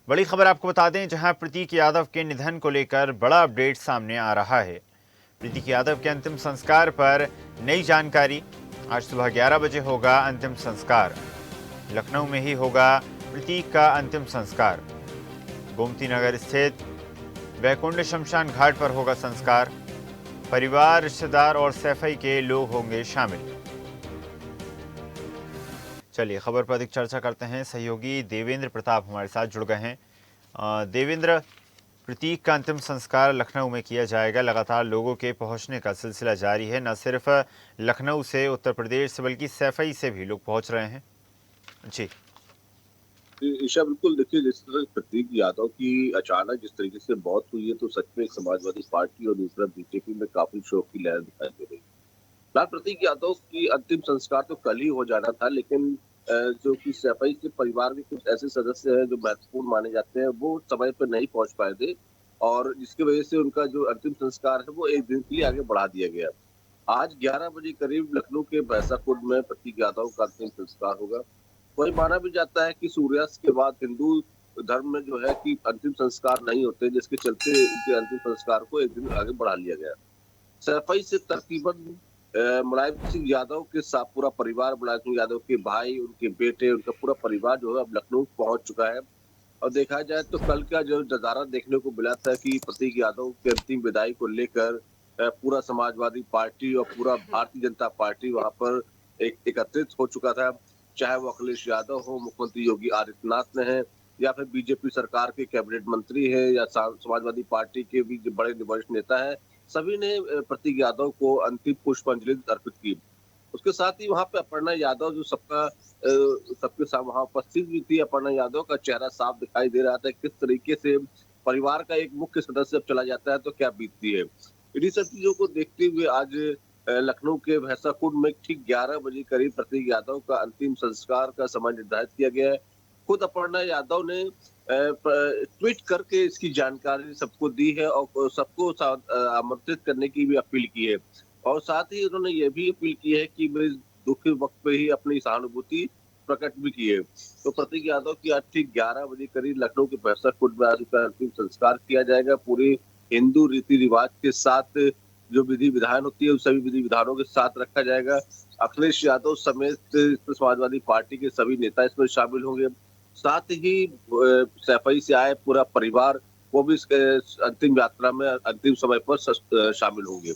बड़ी खबर आपको बता दें, जहां प्रतीक यादव के निधन को लेकर बड़ा अपडेट सामने आ रहा है। प्रतीक यादव के अंतिम संस्कार पर नई जानकारी। आज सुबह 11 बजे होगा अंतिम संस्कार। लखनऊ में ही होगा प्रतीक का अंतिम संस्कार। गोमती नगर स्थित वैकुंठ शमशान घाट पर होगा संस्कार। परिवार, रिश्तेदार और सैफई के लोग होंगे शामिल। चलिए खबर पर अधिक चर्चा करते हैं। सहयोगी देवेंद्र प्रताप हमारे साथ जुड़ गए हैं। देवेंद्र, प्रतीक का अंतिम संस्कार लखनऊ में किया जाएगा। लगातार लोगों के पहुंचने का सिलसिला जारी है। न सिर्फ लखनऊ से, उत्तर प्रदेश से, बल्कि सैफई से भी लोग पहुंच रहे हैं। जी ईशा, बिल्कुल। देखिए, जिस तरह प्रतीक यादव की अचानक जिस तरीके से मौत हुई है, तो सच में एक समाजवादी पार्टी और दूसरा बीजेपी में काफी शोक की लहर दिखाई दे रही है। फिलहाल प्रतीक यादव की अंतिम संस्कार तो कल ही हो जाना था, लेकिन जो कि सैफई के परिवार के कुछ ऐसे सदस्य हैं जो महत्वपूर्ण माने जाते हैं, वो समय पर नहीं पहुंच पाए थे, और जिसकी वजह से उनका जो अंतिम संस्कार है वो एक दिन के लिए आगे बढ़ा दिया गया। आज 11 बजे करीब लखनऊ के भैंसाकुंड में प्रतीक यादव का अंतिम संस्कार होगा। वही माना भी जाता है कि सूर्यास्त के बाद हिंदू धर्म में जो है कि अंतिम संस्कार नहीं होते, जिसके चलते उनके अंतिम संस्कार को एक दिन आगे बढ़ा लिया गया। सैफई से तकरीबन मुलायम सिंह यादव के साथ पूरा परिवार, मुलायम सिंह यादव के भाई, उनके बेटे, उनका पूरा परिवार जो है अब लखनऊ पहुंच चुका है। और देखा जाए तो कल का जो नजारा देखने को मिला था कि प्रतीक यादव की अंतिम विदाई को लेकर पूरा समाजवादी पार्टी और पूरा भारतीय जनता पार्टी वहां पर एकत्रित हो चुका था। चाहे वो अखिलेश यादव हो, मुख्यमंत्री योगी आदित्यनाथ ने है, या फिर बीजेपी सरकार के कैबिनेट मंत्री है, या समाजवादी पार्टी के भी जो बड़े वरिष्ठ नेता है, सभी ने प्रतीक यादव को अंतिम पुष्पांजलि अर्पित की। उसके साथ ही वहां पे अपर्णा यादव जो सबके साथ वहां उपस्थित भी थी। अपर्णा यादव का चेहरा साफ दिखाई दे रहा था, किस तरीके से परिवार का एक मुख्य सदस्य चला जाता है तो क्या बीतती है। इन्हीं सब चीजों को देखते हुए आज लखनऊ के भैंसाकुंड में ठीक 11 बजे करीब प्रतीक यादव का अंतिम संस्कार का समय निर्धारित किया गया है। खुद अपर्णा यादव ने ट्वीट करके इसकी जानकारी सबको दी है और सबको आमंत्रित करने की भी अपील की है। और साथ ही उन्होंने ये भी अपील की है कि वे दुख के वक्त पे ही अपनी सहानुभूति प्रकट भी की है। तो प्रतीक यादव की आज ठीक 11 बजे करीब लखनऊ के भैंसाकुंड में आज उसका अंतिम संस्कार किया जाएगा। पूरे हिंदू रीति रिवाज के साथ जो विधि विधान होती है, उन सभी विधि विधानों के साथ रखा जाएगा। अखिलेश यादव समेत समाजवादी पार्टी के सभी नेता इसमें शामिल होंगे। साथ ही सैफई से आए पूरा परिवार, वो भी इसके अंतिम यात्रा में अंतिम समय पर शामिल होंगे।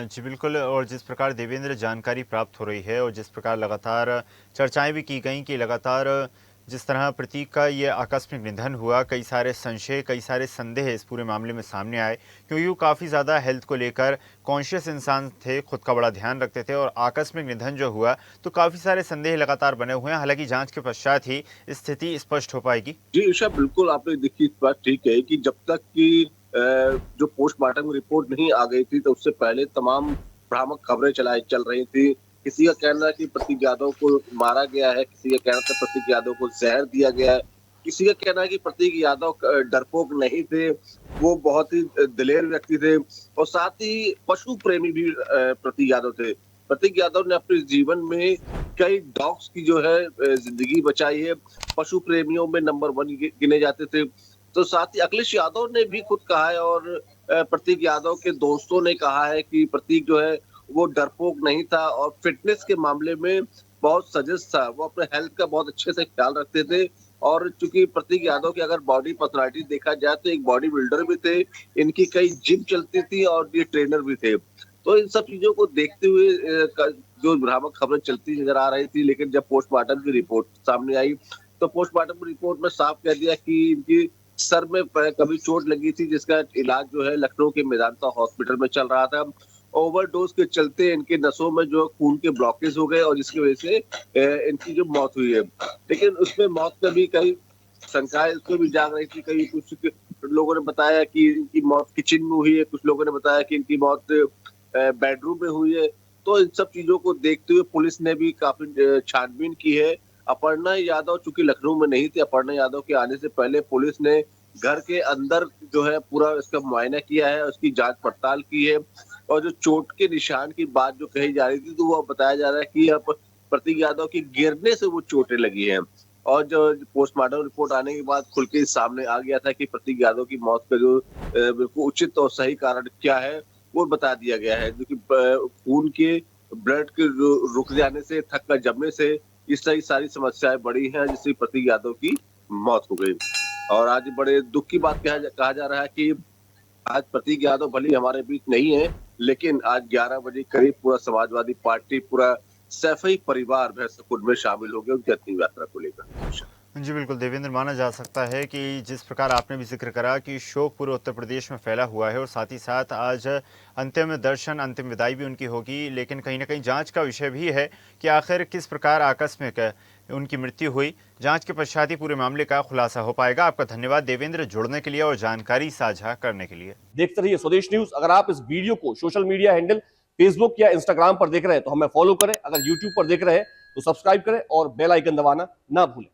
जी बिल्कुल। और जिस प्रकार देवेंद्र जानकारी प्राप्त हो रही है और जिस प्रकार लगातार चर्चाएं भी की गई कि लगातार जिस तरह प्रतीक का ये आकस्मिक निधन हुआ, कई सारे संशय, कई सारे संदेह इस पूरे मामले में सामने आए, क्योंकि वो काफ़ी ज़्यादा हेल्थ को लेकर कॉन्शियस इंसान थे, खुद का बड़ा ध्यान रखते थे, और आकस्मिक निधन जो हुआ तो काफ़ी सारे संदेह लगातार बने हुए हैं। हालांकि जांच के पश्चात ही स्थिति स्पष्ट हो पाएगी। जी ईशा, बिल्कुल आपने देखी, इस बात ठीक है कि जब तक कि जो पोस्टमार्टम रिपोर्ट नहीं आ गई थी, तो उससे पहले तमाम भ्रामक खबरें चल रही थी। किसी का कहना है कि प्रतीक यादव को मारा गया है, किसी का कहना था प्रतीक यादव को जहर दिया गया है, किसी का कहना है कि प्रतीक यादव डरपोक नहीं थे, वो बहुत ही दिलेर व्यक्ति थे, और साथ ही पशु प्रेमी भी प्रतीक यादव थे। प्रतीक यादव ने अपने जीवन में कई डॉग्स की जो है जिंदगी बचाई है, पशु प्रेमियों में नंबर 1 गिने जाते थे। तो साथ ही अखिलेश यादव ने भी खुद कहा है, और प्रतीक यादव के दोस्तों ने कहा है कि प्रतीक जो है वो डरपोक नहीं था, और फिटनेस के मामले में बहुत सजग था। वो अपने हेल्थ का बहुत अच्छे से ख्याल रखते थे, और चूंकि प्रतीक यादव की अगर बॉडी पर्सनालिटी देखा जाए तो एक बॉडी बिल्डर भी थे, इनकी कई जिम चलती थी और ये ट्रेनर भी थे। तो इन सब चीजों को देखते हुए जो भ्रामक खबरें चलती नजर आ रही थी, लेकिन जब पोस्टमार्टम की रिपोर्ट सामने आई, तो पोस्टमार्टम रिपोर्ट में साफ कह दिया कि इनकी सर में कभी चोट लगी थी, जिसका इलाज जो है लखनऊ के मेदांता हॉस्पिटल में चल रहा था। ओवरडोज के चलते इनके नसों में जो खून के ब्लॉकेज हो गए, और जिसकी वजह से इनकी जो मौत हुई है। लेकिन उसमें मौत का भी कई शंकाएं उसमें भी जाग रही थी। कई कुछ लोगों ने बताया कि इनकी मौत किचन में हुई है, कुछ लोगों ने बताया कि इनकी मौत बेडरूम में हुई है। तो इन सब चीजों को देखते हुए पुलिस ने भी काफी छानबीन की है। अपर्णा यादव चूंकि लखनऊ में नहीं थी, अपर्णा यादव के आने से पहले पुलिस ने घर के अंदर जो है पूरा इसका मुआयना किया है, उसकी जांच पड़ताल की है। और जो चोट के निशान की बात जो कही जा रही थी, तो वो बताया जा रहा है कि अब प्रतीक यादव की गिरने से वो चोटें लगी हैं। और जो पोस्टमार्टम रिपोर्ट आने के बाद खुल के सामने आ गया था कि प्रतीक यादव की मौत का जो बिल्कुल उचित और सही कारण क्या है वो बता दिया गया है, जो कि खून के ब्लड के रुक जाने से, थक कर जमने से इस तरह की सारी समस्याएं बढ़ी हैं, जिससे प्रतीक यादव की मौत हो गई। और आज बड़े दुख की बात कहा जा रहा है कि आज प्रतीक यादव भले ही हमारे बीच नहीं है, लेकिन आज 11 बजे करीब पूरा समाजवादी पार्टी, पूरा सैफई परिवार भैंसकुंड में शामिल हो गया उनकी अंतिम यात्रा को लेकर। जी बिल्कुल देवेंद्र, माना जा सकता है कि जिस प्रकार आपने भी जिक्र करा कि शोक पूरे उत्तर प्रदेश में फैला हुआ है और साथ ही साथ आज अंतिम दर्शन, अंतिम विदाई भी उनकी होगी, लेकिन कहीं ना कहीं जांच का विषय भी है कि आखिर किस प्रकार आकस्मिक उनकी मृत्यु हुई। जांच के पश्चात ही पूरे मामले का खुलासा हो पाएगा। आपका धन्यवाद देवेंद्र, जुड़ने के लिए और जानकारी साझा करने के लिए। देखते रहिए स्वदेश न्यूज। अगर आप इस वीडियो को सोशल मीडिया हैंडल फेसबुक या इंस्टाग्राम पर देख रहे हैं तो हमें फॉलो करें, अगर यूट्यूब पर देख रहे हैं तो सब्सक्राइब करें और बेल आइकन दबाना ना भूलें।